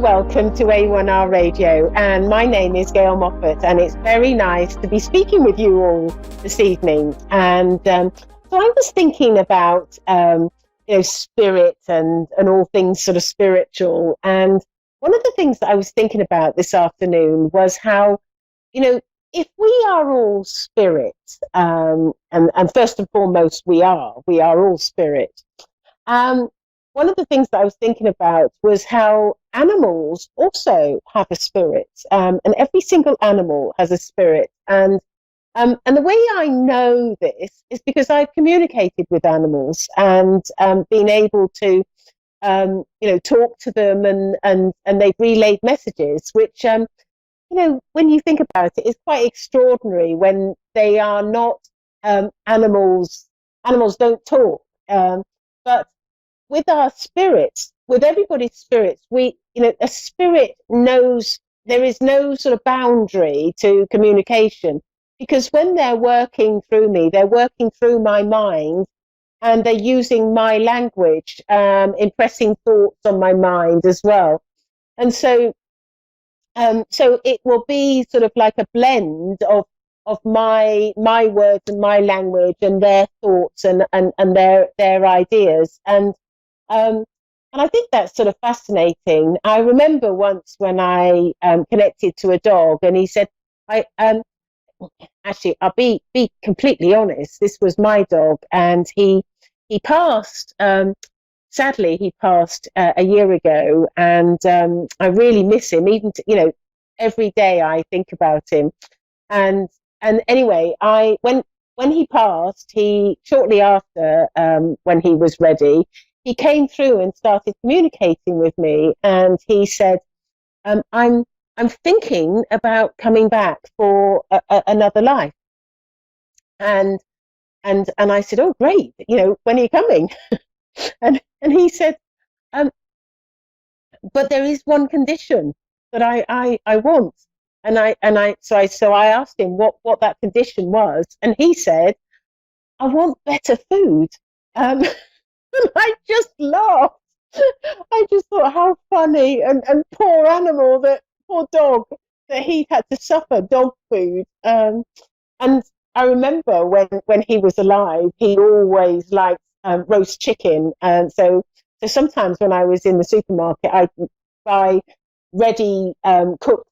and welcome to A1R Radio, and my name is Gail Moffat, and it's very nice to be speaking with you all this evening. And so I was thinking about spirit and all things sort of spiritual, and one of the things that I was thinking about this afternoon was how, if we are all spirit, and first and foremost we are all spirit. One of the things that I was thinking about was how animals also have a spirit, and every single animal has a spirit. And the way I know this is because I've communicated with animals and been able to, talk to them, and they've relayed messages, which, when you think about it, is quite extraordinary when they are not animals. Animals don't talk, but with our spirits, with everybody's spirits, a spirit knows there is no sort of boundary to communication, because when they're working through me, they're working through my mind, and they're using my language, impressing thoughts on my mind as well. And so it will be sort of like a blend of my words and my language and their thoughts and their ideas. And I think that's sort of fascinating. I remember once when I connected to a dog, and he said, actually, I'll be completely honest, this was my dog, and he passed, sadly, he passed a year ago, and I really miss him, even, every day I think about him. And anyway, when he passed, shortly after, when he was ready, he came through and started communicating with me, and he said, I'm thinking about coming back for another life. And I said, oh, great, when are you coming? and he said, but there is one condition that I want. So I asked him what that condition was, and he said, I want better food. And I just laughed. I just thought, how funny, and poor animal, poor dog, that he had to suffer dog food. And I remember when he was alive, he always liked roast chicken. And so sometimes when I was in the supermarket, I'd buy ready cooked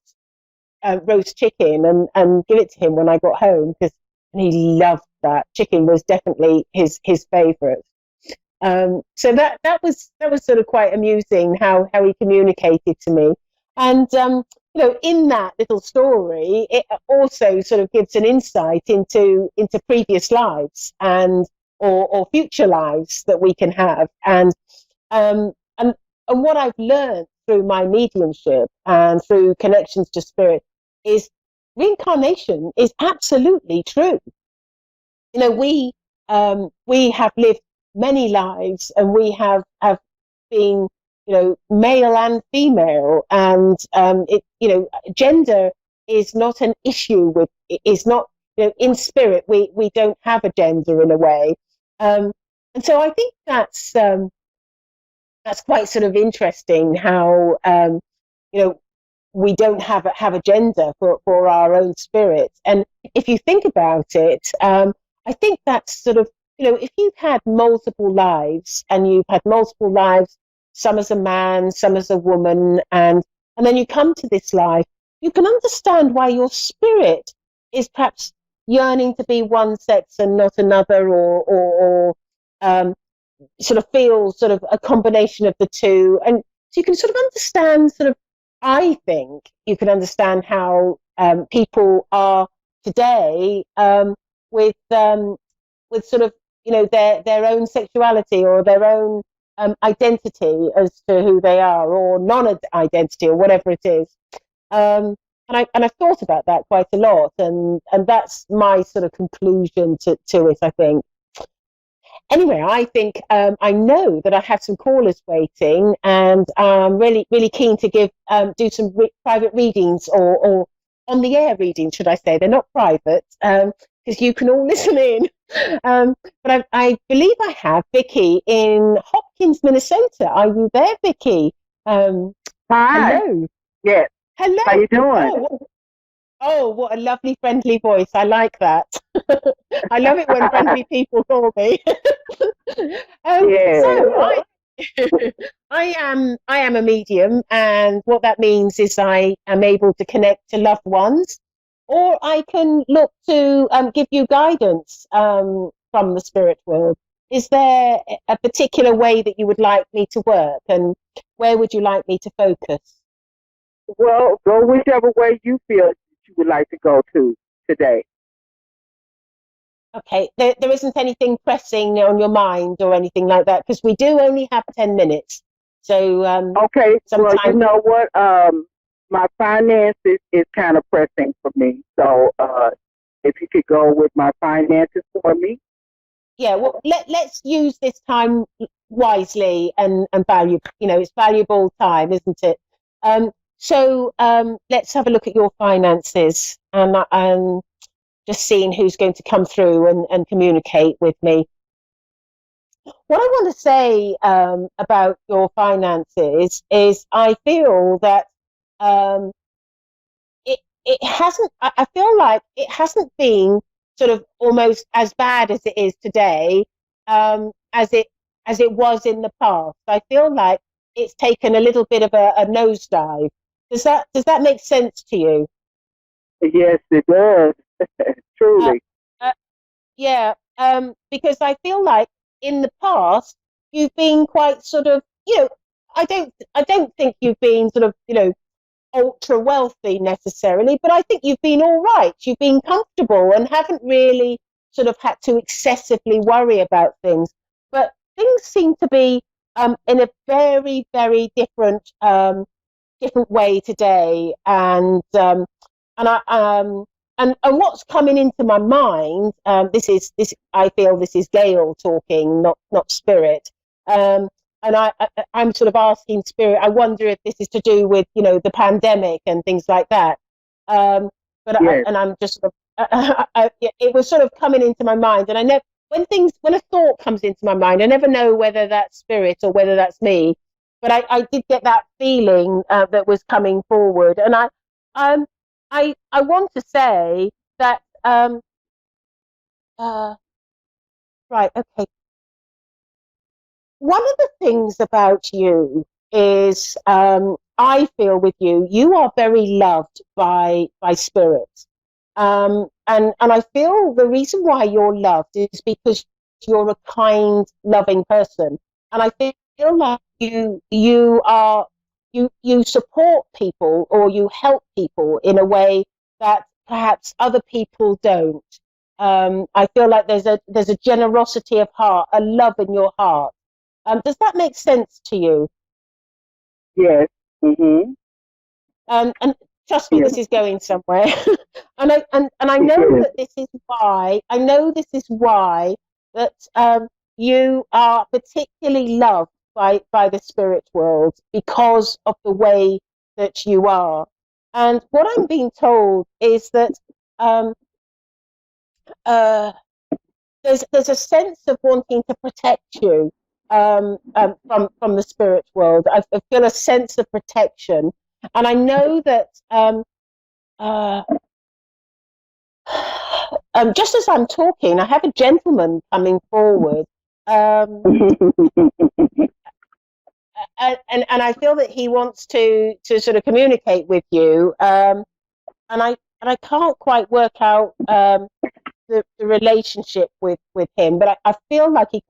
roast chicken and give it to him when I got home, and he loved that. Chicken was definitely his favourite. So that was sort of quite amusing how he communicated to me. And in that little story, it also sort of gives an insight into previous lives or future lives that we can have. And what I've learned through my mediumship and through connections to spirit is reincarnation is absolutely true. We have lived many lives, and we have been, male and female, and gender is not an issue is not, in spirit we don't have a gender in a way, and so I think that's quite sort of interesting how we don't have a gender for our own spirit. And if you think about it, I think that's sort of, if you've had multiple lives, and you've had multiple lives, some as a man, some as a woman, and then you come to this life, you can understand why your spirit is perhaps yearning to be one sex and not another, or sort of feel sort of a combination of the two. And so you can sort of understand I think you can understand how people are today with sort of, their own sexuality or their own identity as to who they are, or non-identity, or whatever it is. And I've thought about that quite a lot, and that's my sort of conclusion to it, I think. Anyway, I think I know that I have some callers waiting, and I'm really, really keen to do some private readings, or on the air readings, should I say. They're not private, because you can all listen in. But I believe I have Vicky in Hopkins, Minnesota. Are you there, Vicky? Hi. Hello. Yes. How Hello. you doing? What a lovely, friendly voice. I like that. I love it when friendly people call me. So Yes. I am a medium, and what that means is I am able to connect to loved ones, or I can look to give you guidance from the spirit world. Is there a particular way that you would like me to work, and where would you like me to focus? Well, go whichever way you feel you would like to go to today. Okay, there isn't anything pressing on your mind or anything like that, because we do only have 10 minutes. So Okay. Well, you sometimes, know what? My finances is kind of pressing for me. So, if you could go with my finances for me. yeah, well, let's use this time wisely and value, it's valuable time, isn't it? Let's have a look at your finances and just seeing who's going to come through and communicate with me. What I want to say about your finances is I feel that um, it hasn't. I feel like it hasn't been sort of almost as bad as it is today, as it was in the past. I feel like it's taken a little bit of a nosedive. Does that make sense to you? Yes, it does. Uh, Truly. uh, yeah, because I feel like in the past you've been quite sort of, I don't think you've been sort of, ultra wealthy necessarily, but I think you've been all right. You've been comfortable and haven't really sort of had to excessively worry about things. But things seem to be in a very, very different way today, and what's coming into my mind. This. I feel this is Gail talking, not spirit. And I'm sort of asking spirit. I wonder if this is to do with the pandemic and things like that. Yes. And I'm just sort of, it was sort of coming into my mind, and I never when a thought comes into my mind, I never know whether that's spirit or whether that's me, but I did get that feeling that was coming forward, and um, I want to say that uh, right, okay. One of the things about you is I feel with you, you are very loved by spirit, and I feel the reason why you're loved is because you're a kind, loving person, and I feel like you support people or you help people in a way that perhaps other people don't. I feel like there's a generosity of heart, a love in your heart. Does that make sense to you? Yes. Mhm. And trust me, Yes. this is going somewhere. And I know Yes. that this is why that you are particularly loved by the spirit world because of the way that you are. And what I'm being told is that um, uh, there's a sense of wanting to protect you from the spirit world. I feel a sense of protection, and I know that uh, just as I'm talking, I have a gentleman coming forward, um, and I feel that he wants to sort of communicate with you, and I can't quite work out. The relationship with him, but I feel like he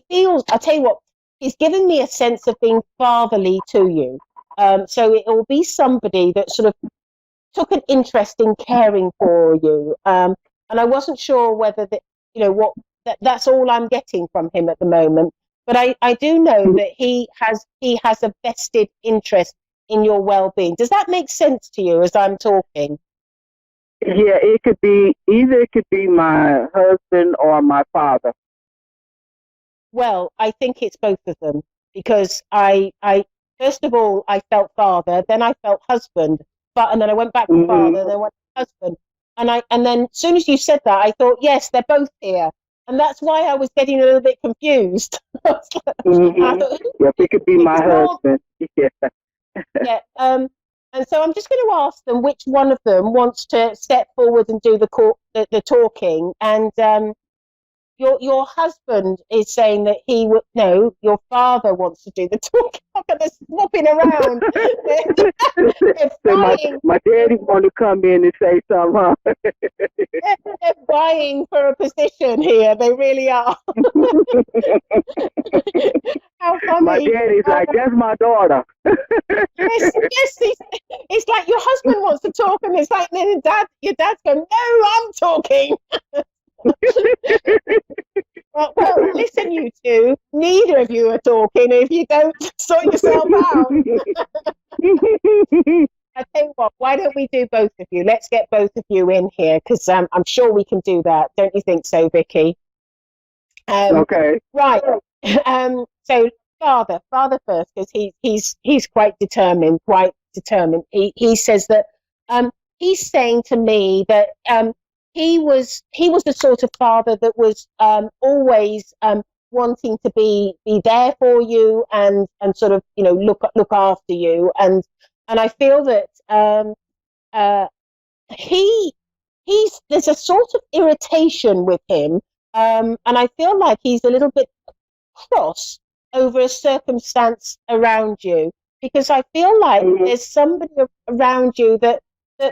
feels, I'll tell you what, he's given me a sense of being fatherly to you. So it will be somebody that sort of took an interest in caring for you. And I wasn't sure whether what that's all I'm getting from him at the moment. But I do know that he has a vested interest in your well-being. Does that make sense to you as I'm talking? Yeah, it could be my husband or my father. Well, I think it's both of them because I first of all I felt father, then I felt husband, and then I went back to Mhm. father, then I went to husband, and then as soon as you said that, I thought yes, they're both here, and that's why I was getting a little bit confused. And I Mhm. thought, Yep, it could be my because husband. Yeah. Yeah. And so I'm just going to ask them which one of them wants to step forward and do the talking. And your husband is saying that he would no. Your father wants to do the talking. Look at this swapping around. They're So vying. my daddy want to come in and say something. Huh? They're vying for a position here. They really are. How My funny. daddy's like, that's my daughter. Yes, yes. It's like your husband wants to talk, and it's like, then your dad's going, no, I'm talking. Well, listen, you two. Neither of you are talking if you don't sort yourself out. I tell you what, why don't we do both of you? Let's get both of you in here because I'm sure we can do that. Don't you think so, Vicky? Okay. Right. So father first, because he's quite determined. He says that he's saying to me that he was the sort of father that was always wanting to be there for you and sort of look after you and I feel that uh, he he's there's a sort of irritation with him, and I feel like he's a little bit cross over a circumstance around you because I feel like there's somebody around you that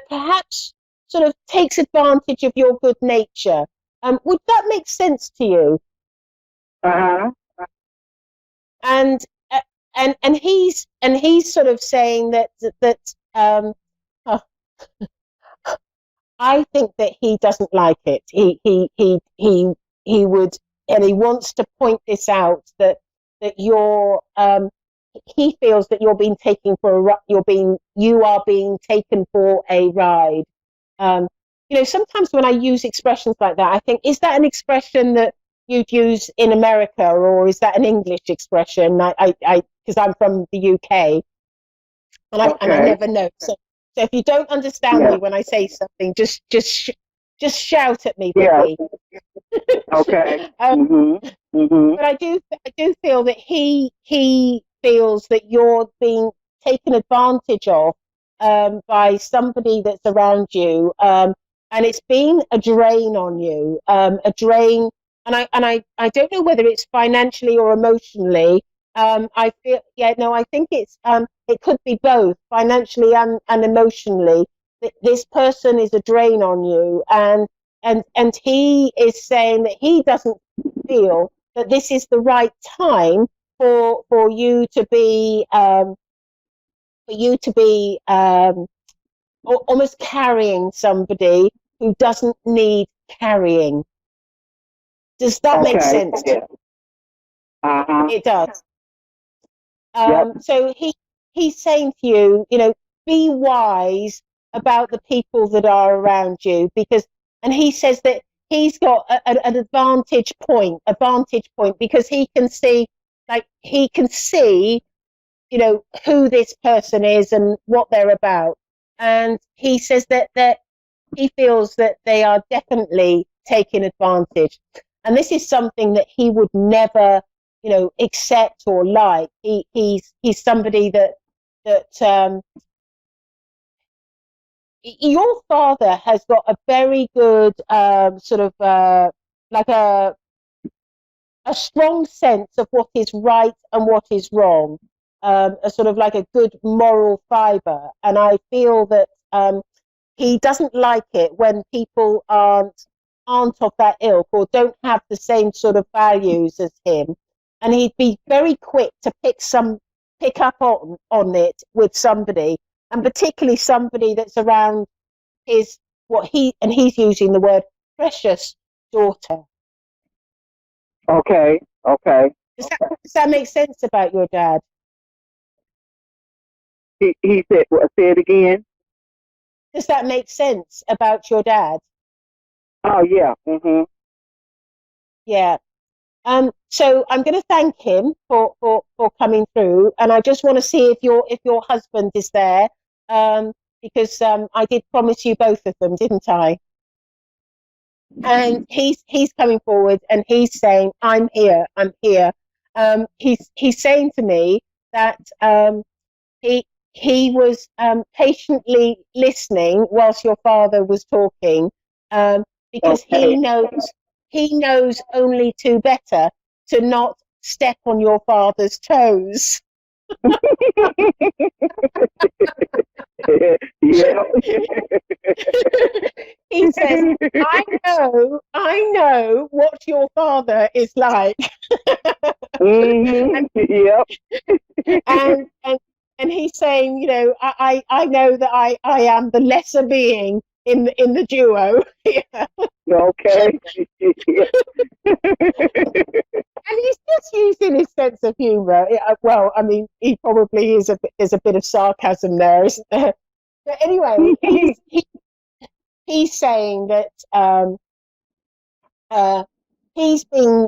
perhaps sort of takes advantage of your good nature. Would that make sense to you? Uh-huh. And and he's sort of saying that oh, I think that he doesn't like it. He would, and he wants to point this out that he feels that you are being taken for a ride. Um, sometimes when I use expressions like that, I think, is that an expression that you'd use in America, or is that an English expression? Because I'm from the UK, and I never know. So if you don't understand me when I say something, just shout at me, Yeah. Vicky. Okay. Mm-hmm. But I do feel that he feels that you're being taken advantage of by somebody that's around you, and it's been a drain on you, a drain. And I don't know whether it's financially or emotionally. I feel, yeah, no, I think it could be both, financially and emotionally. This person is a drain on you, and he is saying that he doesn't feel that this is the right time for you to be almost carrying somebody who doesn't need carrying. Does that make sense? Uh-huh. It does. Yep. So he's saying to you, be wise about the people that are around you and he says that he's got an advantage point because he can see, who this person is and what they're about. And he says that he feels that they are definitely taking advantage. And this is something that he would never, accept or like. He's somebody that your father has got a very good sort of like a strong sense of what is right and what is wrong, a sort of like a good moral fibre. And I feel that he doesn't like it when people aren't of that ilk or don't have the same sort of values as him. And he'd be very quick to pick up on it with somebody, and particularly somebody that's around his he's using the word precious daughter. Okay. Okay. Does that make sense about your dad? He said, say it again. Does that make sense about your dad? Oh yeah. Mm-hmm. Yeah. So I'm going to thank him for coming through, and I just want to see if your husband is there, because I did promise you both of them, didn't I? And he's coming forward, and he's saying, "I'm here, I'm here." He's saying to me that he he was patiently listening whilst your father was talking, because Okay. he knows only too better to not step on your father's toes. Yeah. He says, I know what your father is like. Mhm. Yep. and and and he's saying, you know, I know that I am the lesser being in the duo. Yeah. Okay. Yeah. And he's just using his sense of humor. Well, I mean, he probably is there's a bit of sarcasm there, isn't there? But anyway, he's saying that uh, he's been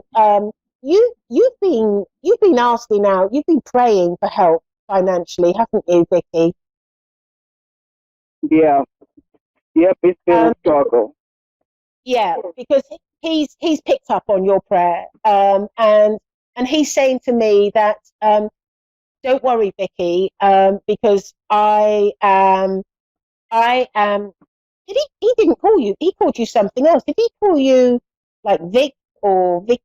you've been asking out, you've been praying for help financially, haven't you, Vicky? Yeah. Yep. It's been a Um, struggle. yeah, because he's picked up on your prayer, and he's saying to me that don't worry, Vicky, because I am. Did he didn't call you. He called you something else. Did he call you like Vic or Vic?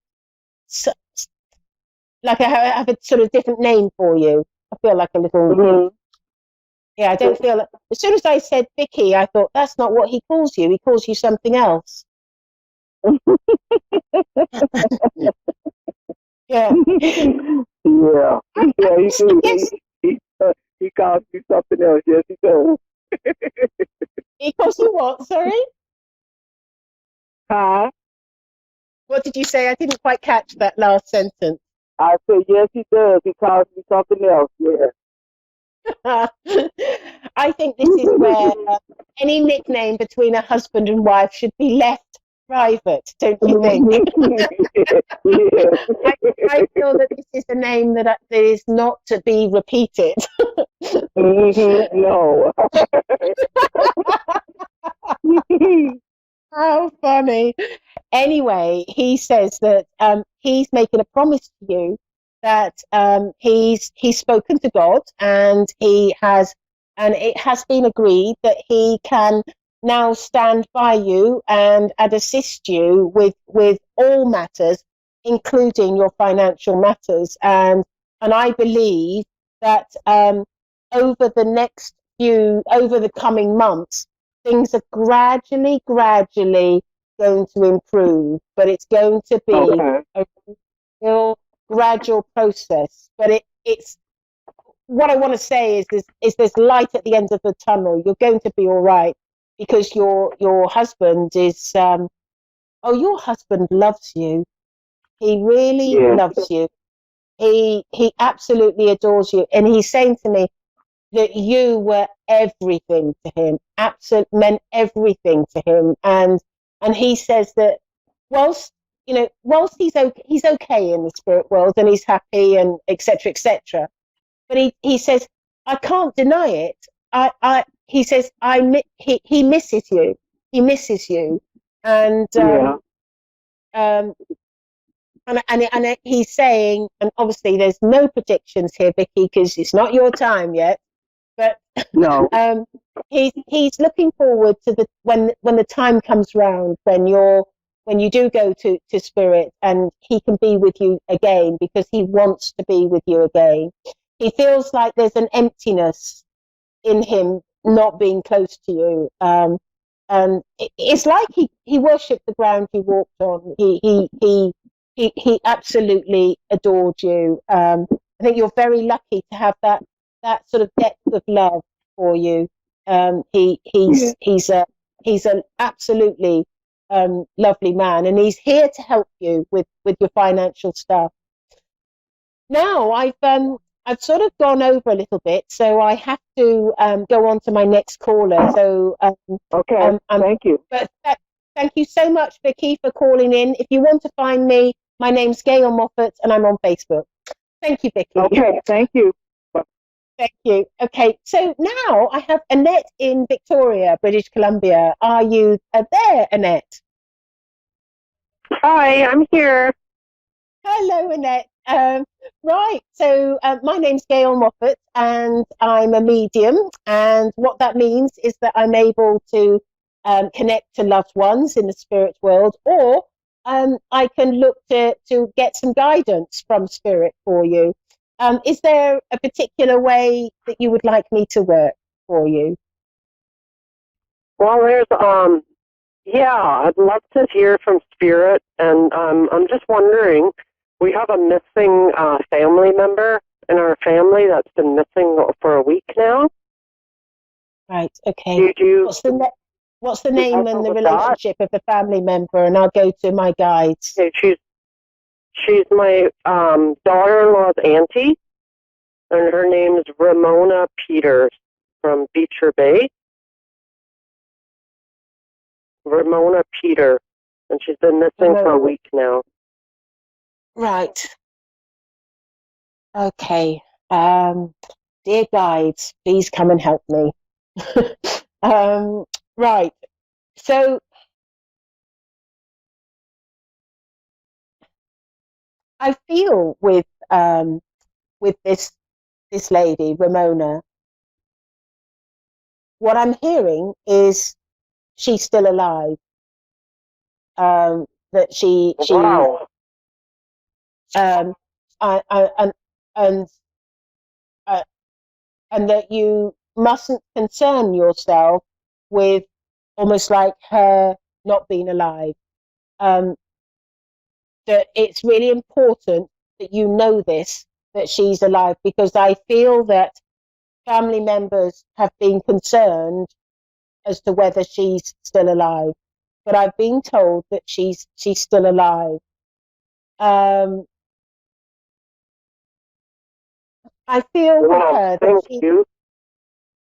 Like I have a sort of different name for you. I feel like a little. Mhm. Yeah, I don't feel. As soon as I said Vicky, I thought that's not what he calls you. He calls you something else. Yeah. Yeah. Yeah. He I do. guess He calls you something else. Yes, he does. he calls you what? Sorry. Huh? What did you say? I didn't quite catch that last sentence. I said yes, he does. He calls me something else. Yeah. I think this is where any nickname between a husband and wife should be left private, don't you think? Yeah. I, I feel that this is a name that is not to be repeated. No. How funny. Anyway, he says that he's making a promise to you that he's spoken to God, and it has been agreed that he can now stand by you and assist you with all matters, including your financial matters. And I believe that over the coming months, things are gradually going to improve, but it's going to be Okay. a real gradual process. But it's what I want to say is there's light at the end of the tunnel. You're going to be all right because your husband is your husband loves you. He really Yeah. loves you. He absolutely adores you, and he's saying to me that you were everything to him, absolute meant everything to him, and he says that whilst he's okay in the spirit world and he's happy and etc., but he says I can't deny it. I he says he misses you. He misses you, and Yeah. um, and he's saying, and obviously there's no predictions here, Vicky, because it's not your time yet. But No. um, he's looking forward to the when the time comes round when you do go to spirit and he can be with you again because he wants to be with you again. He feels like there's an emptiness in him not being close to you. And it's like he worshipped the ground he walked on. He absolutely adored you. I think you're very lucky to have that sort of depth of love for you. Yeah. He's an absolutely lovely man, and he's here to help you with your financial stuff. Now I've sort of gone over a little bit, so I have to go on to my next caller. So Okay. Thank you. but thank you so much, Vicky, for calling in. If you want to find me, my name's Gail Moffat, and I'm on Facebook. Thank you, Vicky. Okay. Thank you. Thank you. Okay, so now I have Annette in Victoria, British Columbia. Are you there, Annette? Hi, I'm here. Hello, Annette. Right. So my name's Gail Moffat, and I'm a medium. And what that means is that I'm able to connect to loved ones in the spirit world, or I can look to get some guidance from spirit for you. Is there a particular way that you would like me to work for you? Well, yeah, I'd love to hear from Spirit, and I'm just wondering, we have a missing family member in our family that's been missing for a week now. Right. Okay. What's the name and the relationship of the family member, and I'll go to my guides. Okay, she's my daughter-in-law's auntie, and her name is Ramona Peters from Beecher Bay. Ramona Peter, and she's been missing for a week now. Right. Okay. Dear guides, please come and help me. Right. So I feel with this lady, Ramona, what I'm hearing is she's still alive. That Wow. I and that you mustn't concern yourself with almost like her not being alive. That it's really important that you know this, that she's alive, because I feel that family members have been concerned as to whether she's still alive. But I've been told that she's still alive. I feel with her that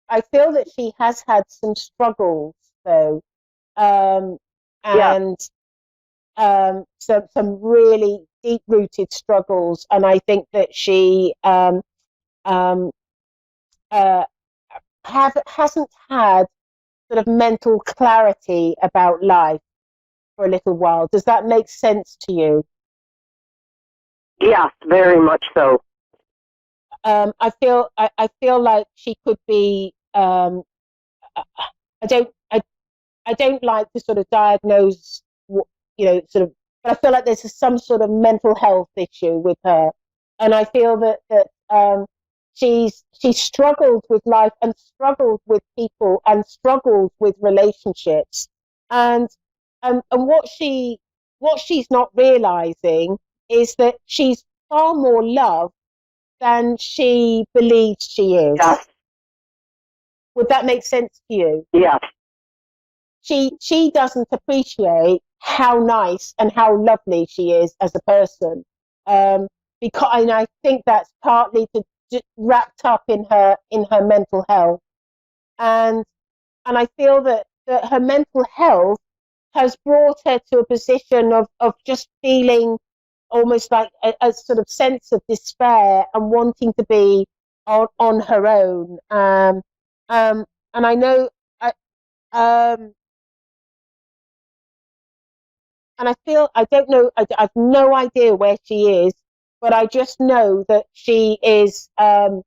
I feel that she has had some struggles though, and some really deep rooted struggles, and I think that she hasn't had sort of mental clarity about life for a little while. Does that make sense to you? Yes, very much so. I feel like she could be. I don't like to sort of diagnose, sort of, but I feel like there's some sort of mental health issue with her, and I feel that she's struggled with life and struggled with people and struggled with relationships, and what she's not realizing is that she's far more loved than she believes she is. Yes. Would that make sense to you? Yes. She doesn't appreciate how nice and how lovely she is as a person, because, and I think that's partly wrapped up in her mental health, and I feel that her mental health has brought her to a position of just feeling almost like a sort of sense of despair and wanting to be on her own. And I know, and I feel, I don't know, I've no idea where she is, but I just know that she is. I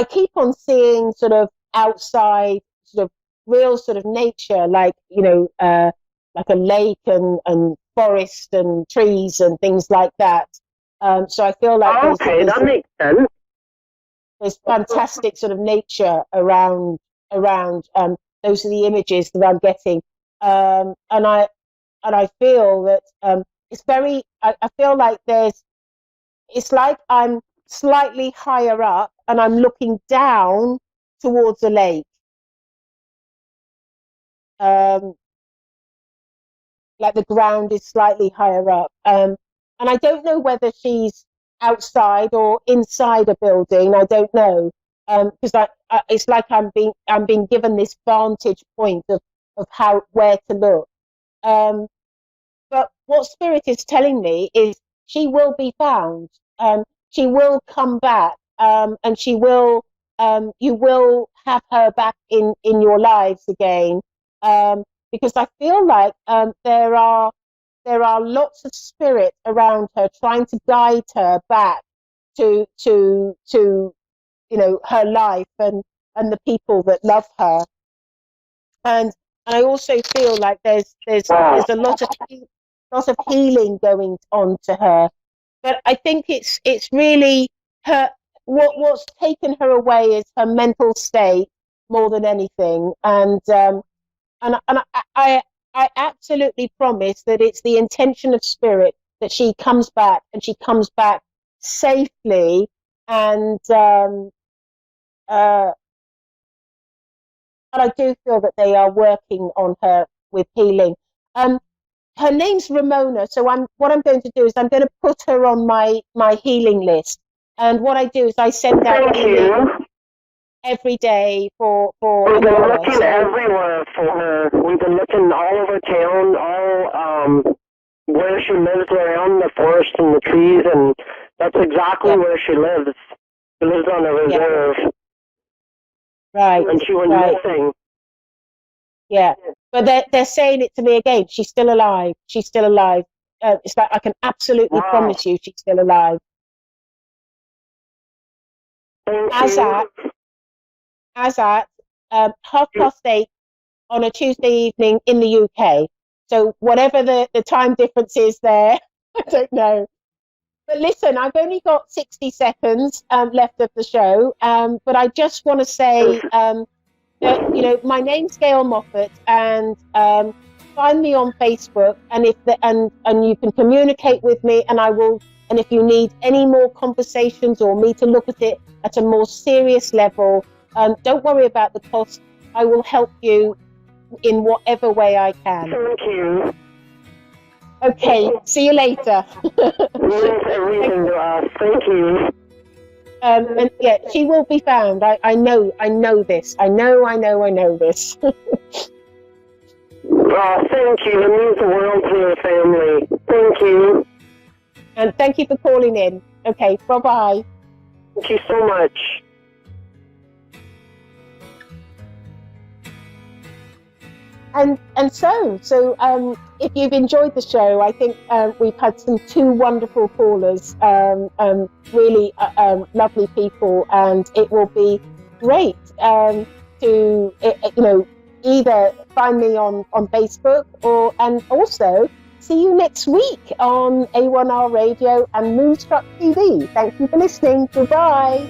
keep on seeing sort of outside, sort of real sort of nature, like like a lake and forest and trees and things like that. So I feel like that makes sense. There's fantastic sort of nature around. Those are the images that I'm getting, and I feel that it's very. I feel like it's like I'm slightly higher up and I'm looking down towards a lake. Like the ground is slightly higher up. And I don't know whether she's outside or inside a building. I don't know. Because it's like I'm being given this vantage point of where to look. But what Spirit is telling me is she will be found. She will come back, and she will. You will have her back in your lives again. because I feel like there are lots of spirit around her trying to guide her back to her life and the people that love her. And I also feel like there's a lot of healing going on to her. But I think it's really her, what's taken her away is her mental state more than anything. And I absolutely promise that it's the intention of spirit that she comes back, and she comes back safely. And I do feel that they are working on her with healing. Her name's Ramona, so what I'm going to do is I'm going to put her on my healing list. And what I do is I send out healing every day for We've been looking so, everywhere for her. We've been looking all over town, all where she lives around the forest and the trees, and that's exactly where she lives. She lives on a reserve. Right. And she went missing. Yeah. But they're saying it to me again. She's still alive. She's still alive. It's like I can absolutely promise you she's still alive. As at 8:30 on a Tuesday evening in the UK. So whatever the time difference is there, I don't know. But listen, I've only got 60 seconds left of the show. But I just want to say, my name's Gail Moffat, and find me on Facebook, and and you can communicate with me, and I will. And if you need any more conversations or me to look at it at a more serious level, don't worry about the cost. I will help you in whatever way I can. Thank you. Okay, see you later. Means everything to us. Thank you. And yeah, she will be found. I know this. I know this. Oh, thank you. It means the world to your family. Thank you. And thank you for calling in. Okay, bye-bye. Thank you so much. And so if you've enjoyed the show, I think we've had two wonderful callers, really lovely people, and it will be great to either find me on Facebook and also see you next week on A1R Radio and Moonstruck TV. Thank you for listening. Goodbye.